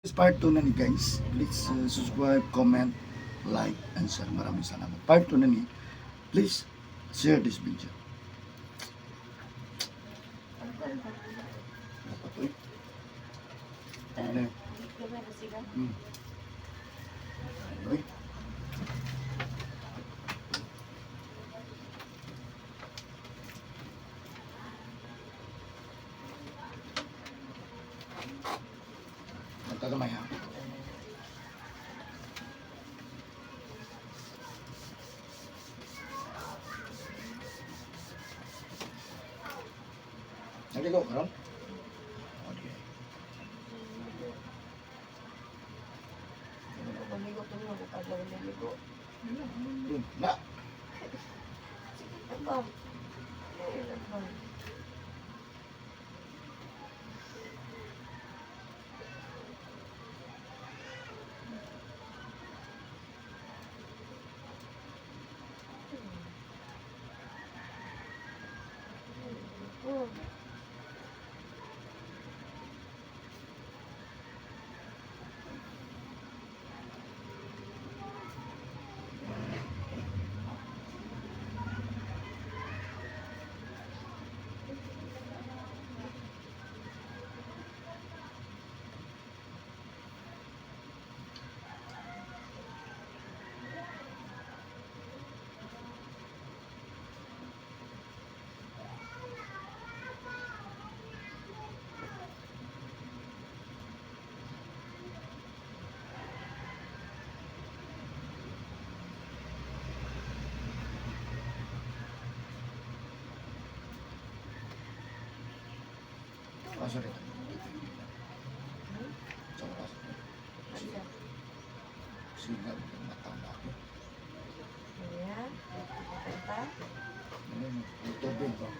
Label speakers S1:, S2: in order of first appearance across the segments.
S1: This part 2 na ni guys. Please subscribe, comment, like, and share. Maraming salamat. Part 2 na ni. Please share this video. Dapat ito eh. Ano eh? Ano eh? Magkagamay ha. Naligaw ka ron? O di.
S2: Maligo to mo, kada maligo.
S1: Dun. Na.
S2: Ano ba? Ano ba?
S1: Ah, sorry. Sorry, pasok. Singal ng mata mo ako.
S2: Ayan. Kanta.
S1: Yung tubig ba?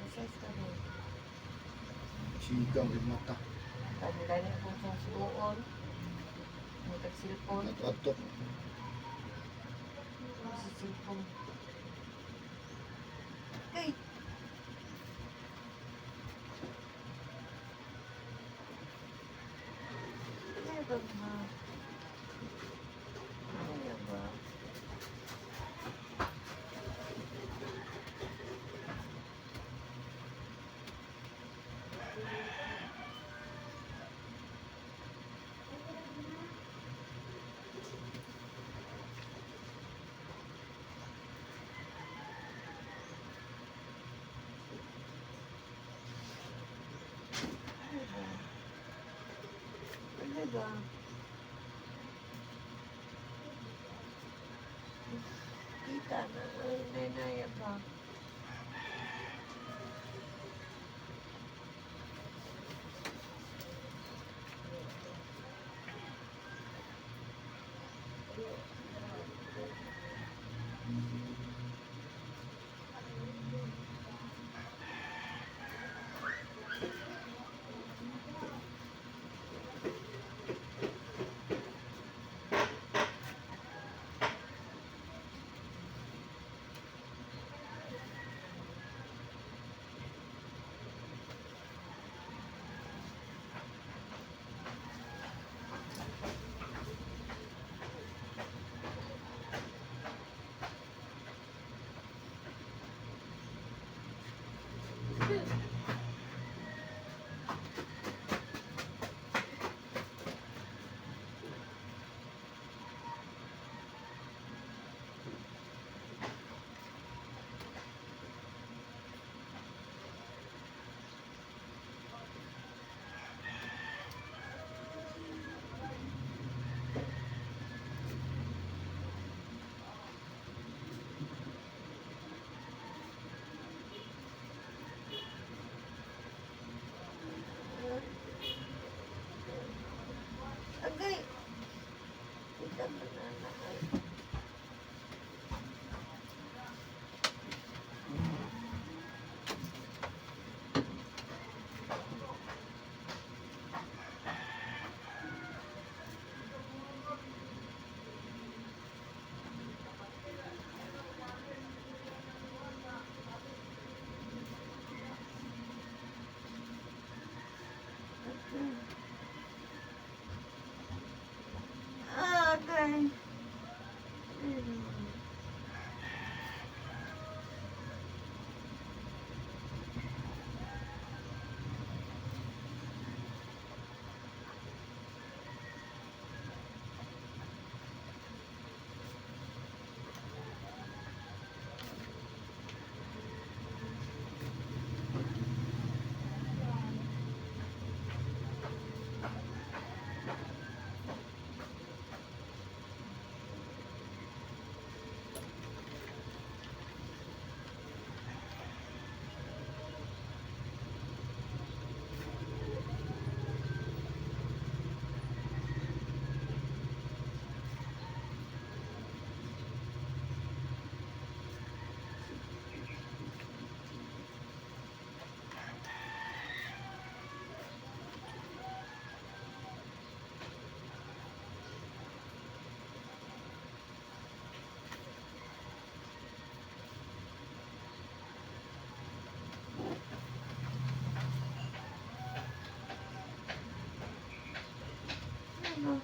S2: Massage ka mo.
S1: Sigaw ng mata.
S2: Dali-dali akong sa suon. Magkag-silpon.
S1: Natatok.
S2: Sa silpon. Hey! Ano ba ma? Ano ba? Ano ba? Kita na. Nanaya ba? Ano?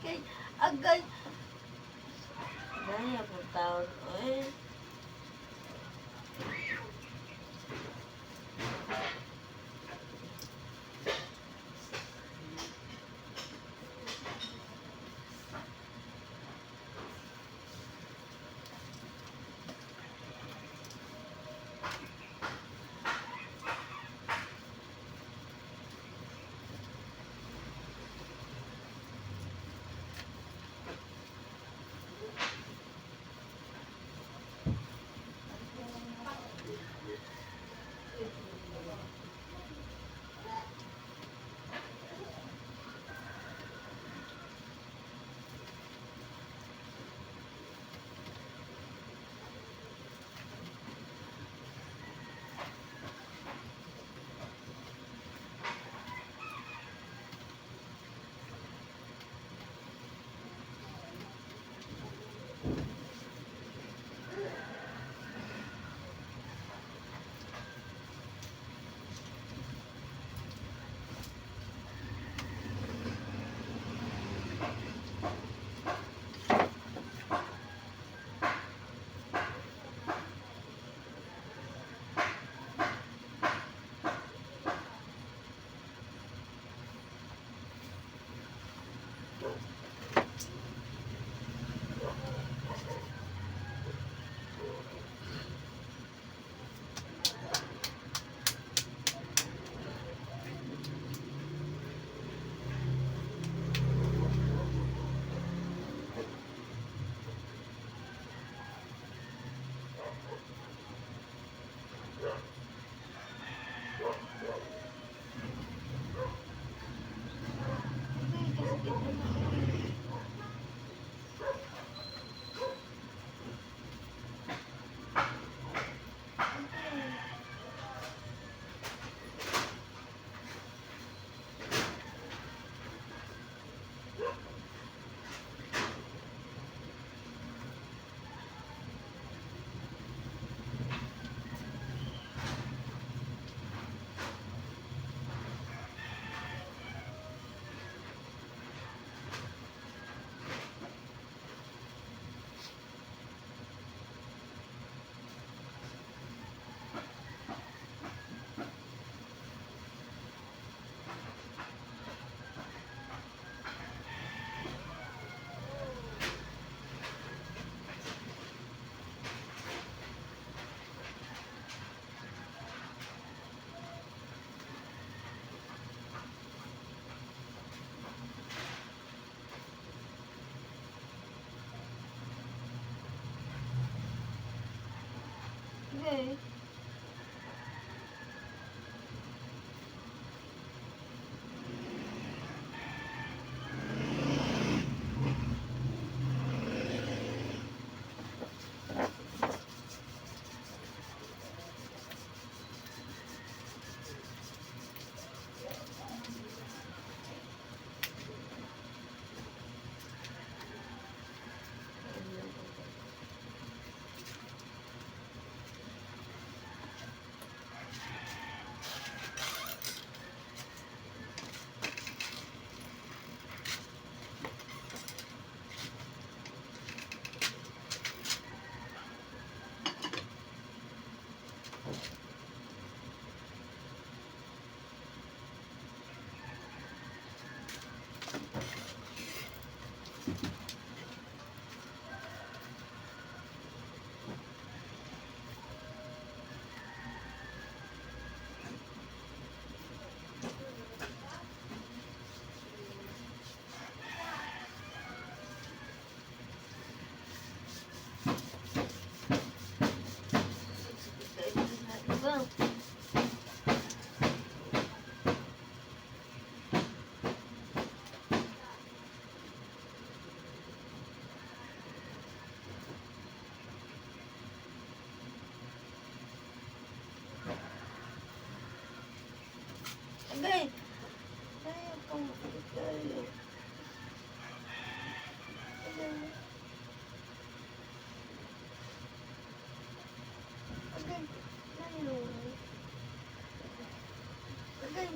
S2: Kay, agay. Gaya po taon, oy. Okay. Well, okay. Ayaw kang tayo. Okay. Okay. Ayaw. Okay.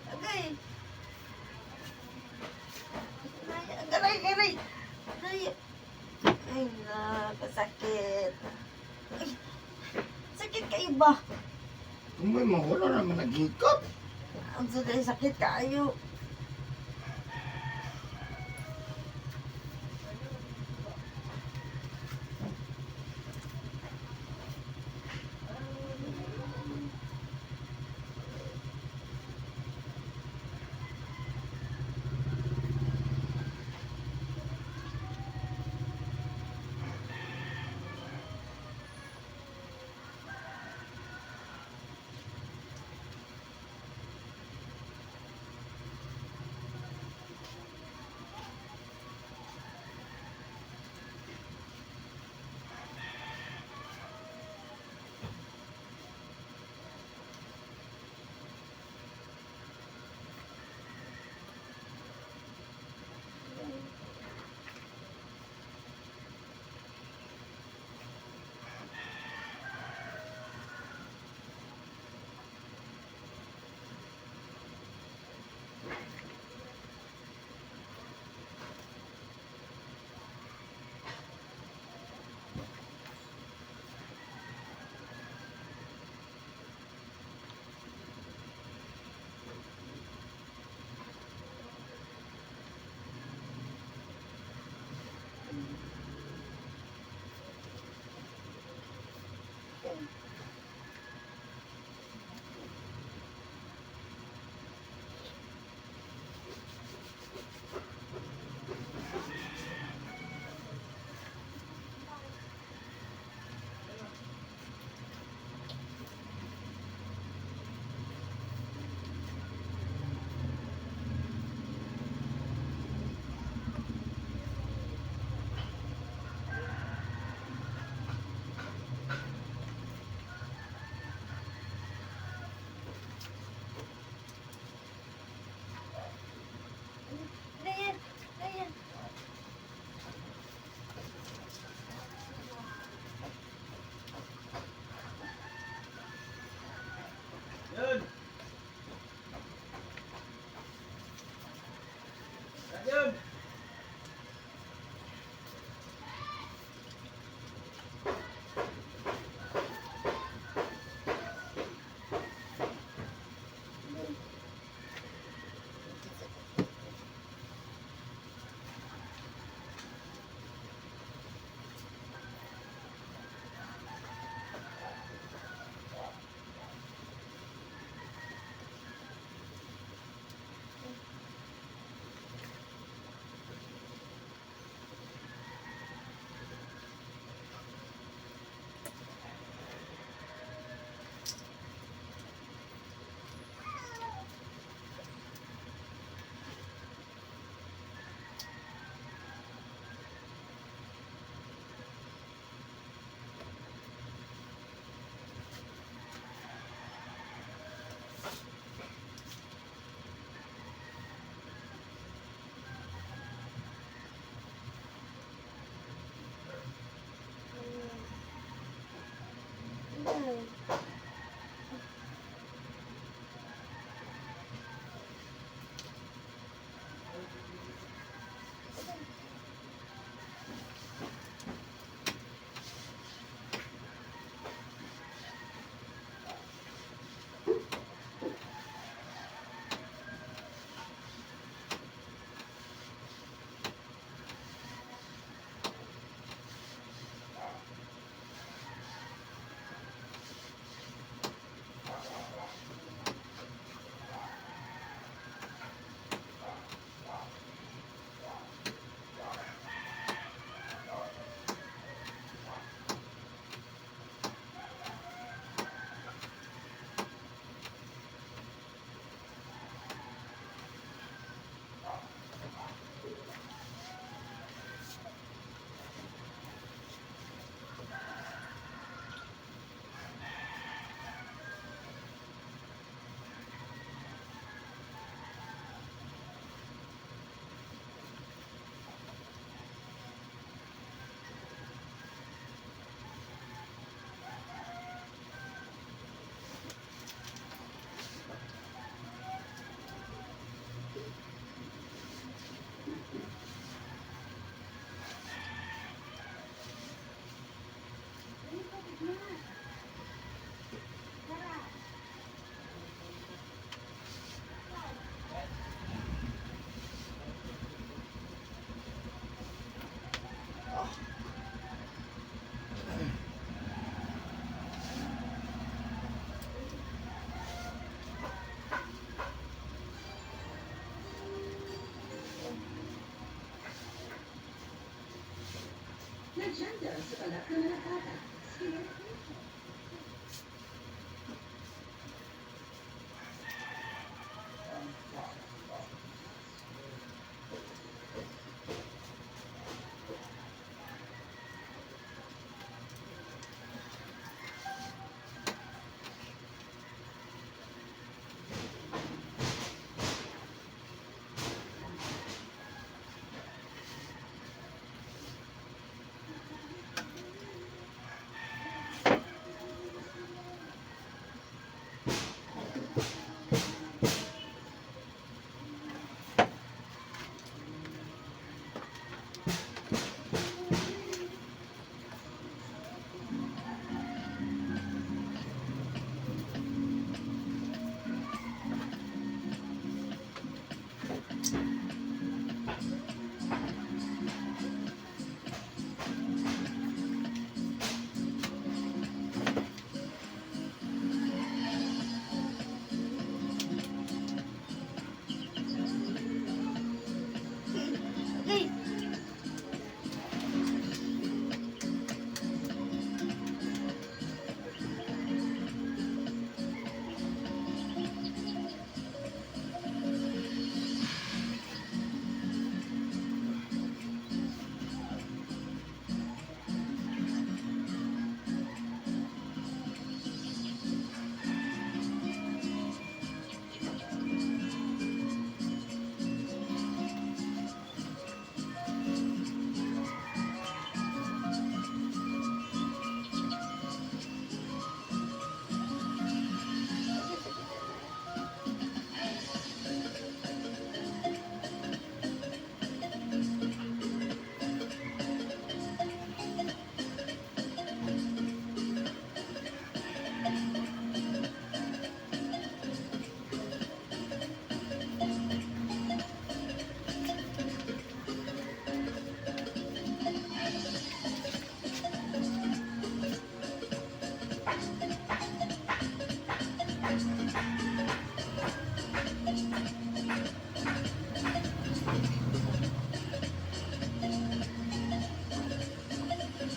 S2: Okay. Garay, garay. Garay. Ay, nakasakit. Ay, sakit kayo ba?
S1: Kung may mawala naman naghikap.
S2: Ang sakit kayo. Ay!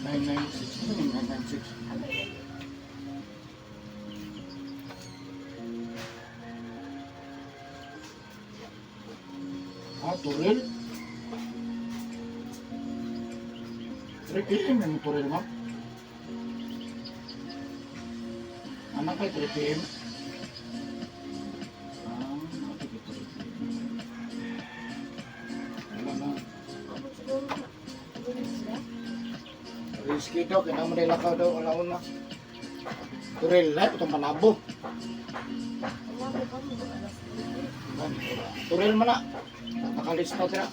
S1: Nine nine six. Ano yung 996?
S2: Ano yun?
S1: Ah, Turil? 3 PM yung Turil, ma'am. Anak kay 3 PM? Ah, okay, 3 PM. Wala na.
S2: Ano siguro na? Ano na sila?
S1: Risky daw, kaya mo nila ka daw, alauna. Turil, lahat itong malabo.
S2: Wala ko pa mo. Alas 9.
S1: Turil mo na. Nakalis pa tira.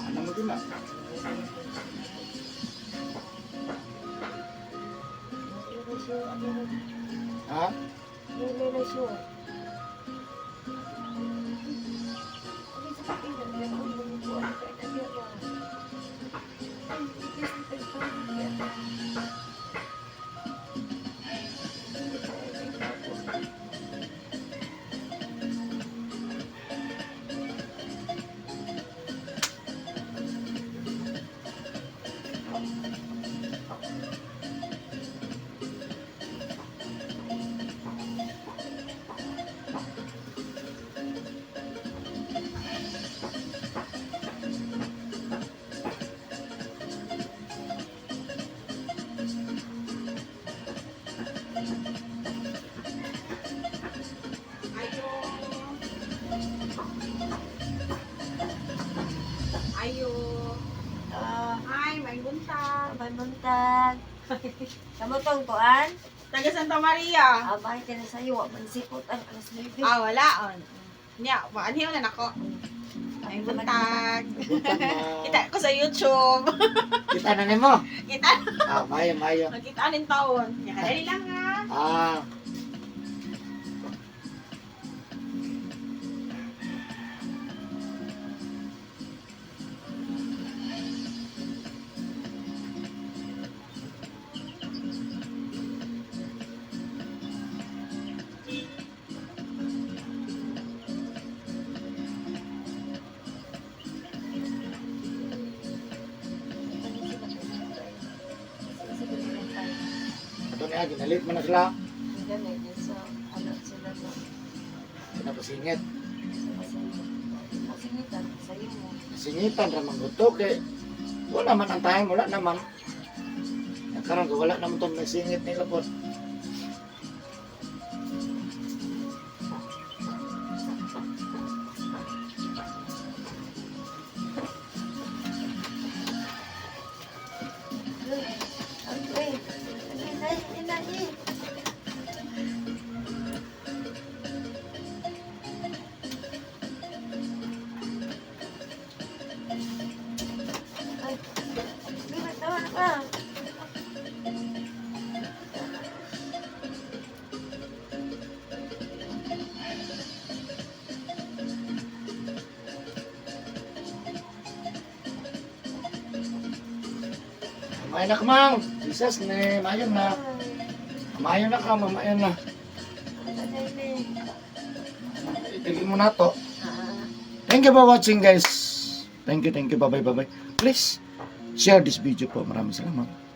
S1: Ano mo din na? Ha?
S2: Relasyon. Ano sa kapila? Ano ang bumubuan ka na niya ba? Ay, kasi pagpapagyan.
S3: Ayo. Ay, may buntag.
S2: May buntag. Kamu tong tuan?
S3: Taga Santa Maria.
S2: Abay ka na sa'yo. Wa man sipot ang alas 9.
S3: Ah, wala on. Nya, maanhiw na nako. May buntag.
S1: Buntag na.
S3: Kita ko sa YouTube.
S1: Kita na nimo.
S3: Kita.
S1: Ah, mayo, mayo.
S3: Nakita nin taon. Nya kadali lang ha.
S1: Ah, Kaya ginalit mo na sila.
S2: Ganun din sa ano sila no.
S1: Pinapasingit.
S2: Masingitan sa iyo mo.
S1: Singitan ra mangguto kay wala man ang time, wala naman. Karon wala naman tong nasingit nila po.
S2: Okay. Inay. Ay, libat naman ka.
S1: Kumain na ka, Mang. Jesus, ne, mayon na. Mayon na ka, mamayon na. Itigil mo na to. Thank you for watching, guys. Thank you. Bye-bye. Please, share this video po. Maraming salamat.